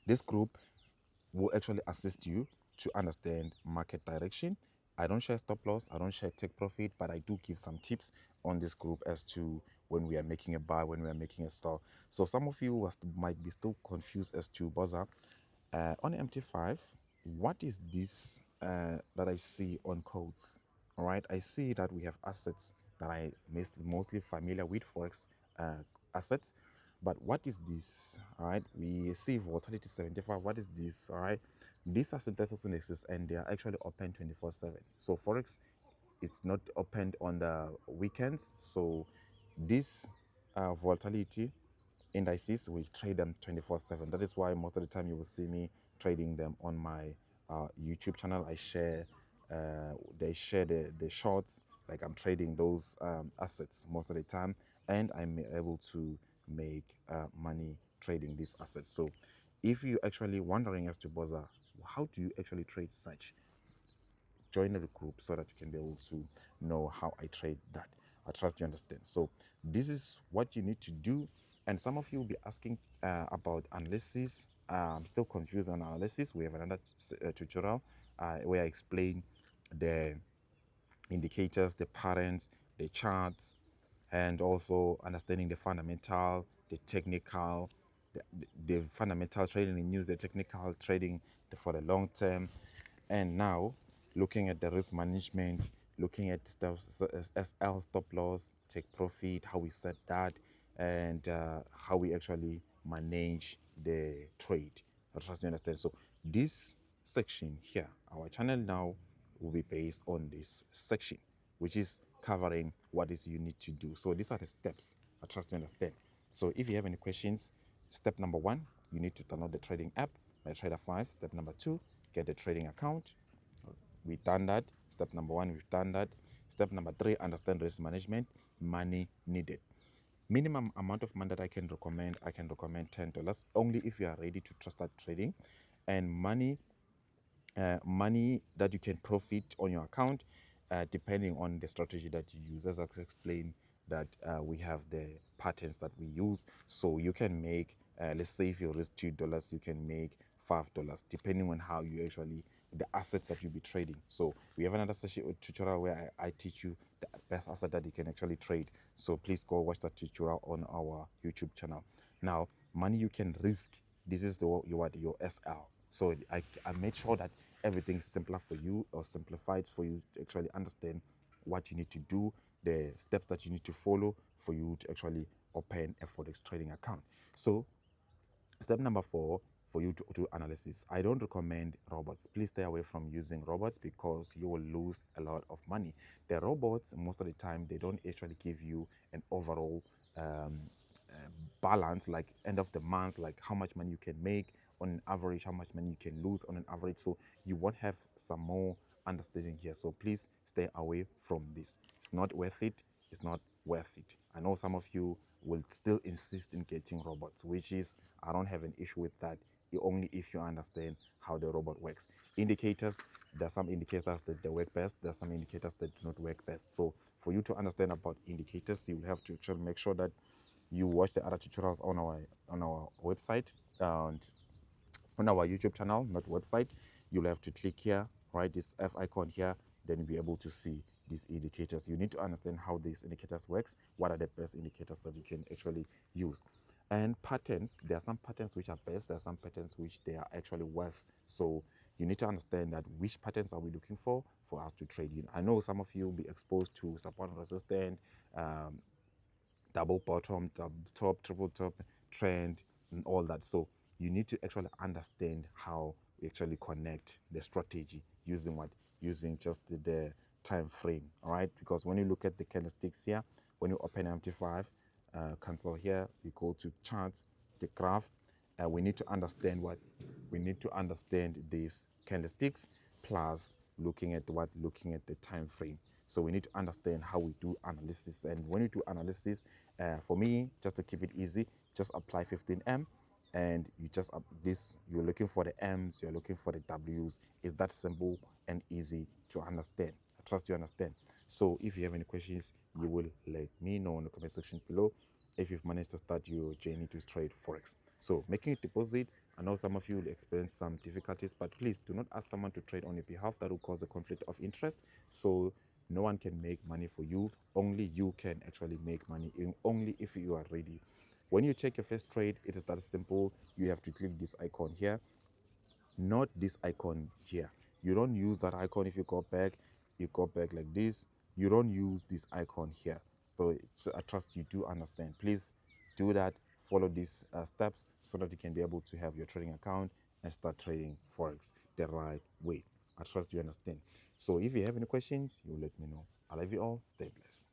This group will actually assist you to understand market direction. I don't share stop loss, I don't share take profit, but I do give some tips on this group as to when we are making a buy, when we are making a sell. So some of you might be still confused as to Bozza, on MT5, what is this that I see on codes? All right, I see that we have assets that I mostly familiar with, Forex assets. But what is this? All right, we see volatility 75. What is this? All right, these are synthesis indexes and they are actually open 24/7. So Forex, it's not opened on the weekends. So this volatility indices, we trade them 24/7. That is why most of the time you will see me trading them on my YouTube channel. I share, they share the shorts, like I'm trading those assets most of the time, and I'm able to make money trading these assets. So if you're actually wondering as to Bozza, how do you actually trade such, join the group so that you can be able to know how I trade that. I trust you understand. So this is what you need to do. And some of you will be asking about analysis. I'm still confused on analysis. We have another tutorial where I explain the indicators, the patterns, the charts, and also understanding the fundamental, the technical, the fundamental trading in news, the technical trading for the long term, and now looking at the risk management, looking at stuff, SL, stop loss, take profit, how we set that, and how we actually manage the trade. I trust you understand. So this section here, our channel now will be based on this section, which is covering what is you need to do. So these are the steps. I trust you understand. So if you have any questions, step number 1, you need to download the trading app, my Trader 5. Step number 2, get the trading account. We've done that. Step number 1, we've done that. Step number 3, understand risk management, money needed. Minimum amount of money that I can recommend $10 only if you are ready to trust that trading, and money that you can profit on your account depending on the strategy that you use. As I explained, that we have the patterns that we use, so you can make let's say if you risk $2, you can make $5 depending on how you actually the assets that you'll be trading. So we have another session tutorial where I teach you the best asset that you can actually trade. So please go watch that tutorial on our YouTube channel. Now, money you can risk, this is your SL. So I made sure that everything is simpler for you, or simplified for you to actually understand what you need to do, the steps that you need to follow for you to actually open a Forex trading account. So step number 4, for you to do analysis. I don't recommend robots. Please stay away from using robots because you will lose a lot of money. The robots, most of the time, they don't actually give you an overall balance, like end of the month, like how much money you can make on an average, how much money you can lose on an average. So you won't have some more understanding here. So please stay away from this. It's not worth it. It's not worth it. I know some of you will still insist in getting robots, which is, I don't have an issue with that, only if you understand how the robot works. Indicators, there are some indicators that they work best, there are some indicators that do not work best. So for you to understand about indicators, you will have to actually make sure that you watch the other tutorials on our website and on our YouTube channel, not website. You'll have to click here, right, this F icon here, then you'll be able to see these indicators. You need to understand how these indicators works, what are the best indicators that you can actually use. And patterns, there are some patterns which are best, there are some patterns which they are actually worse. So you need to understand that which patterns are we looking for us to trade in. I know some of you will be exposed to support and resistance, double bottom, double top, triple top, trend, and all that. So you need to actually understand how we actually connect the strategy using what? Using just the time frame, all right? Because when you look at the candlesticks here, when you open MT5, cancel here, we go to charts, the graph, we need to understand what? We need to understand these candlesticks plus looking at what? Looking at the time frame. So we need to understand how we do analysis. And when you do analysis, for me, just to keep it easy, just apply 15M and you just you're looking for the M's, you're looking for the W's. It's that simple and easy to understand. I trust you understand. So if you have any questions, you will let me know in the comment section below if you've managed to start your journey to trade Forex. So making a deposit, I know some of you will experience some difficulties, but please do not ask someone to trade on your behalf. That will cause a conflict of interest. So no one can make money for you. Only you can actually make money, only if you are ready. When you take your first trade, it is that simple. You have to click this icon here, not this icon here. You don't use that icon. If you go back like this. You don't use this icon here. So I trust you do understand. Please do that. Follow these steps so that you can be able to have your trading account and start trading Forex the right way. I trust you understand. So if you have any questions, you let me know. I love you all. Stay blessed.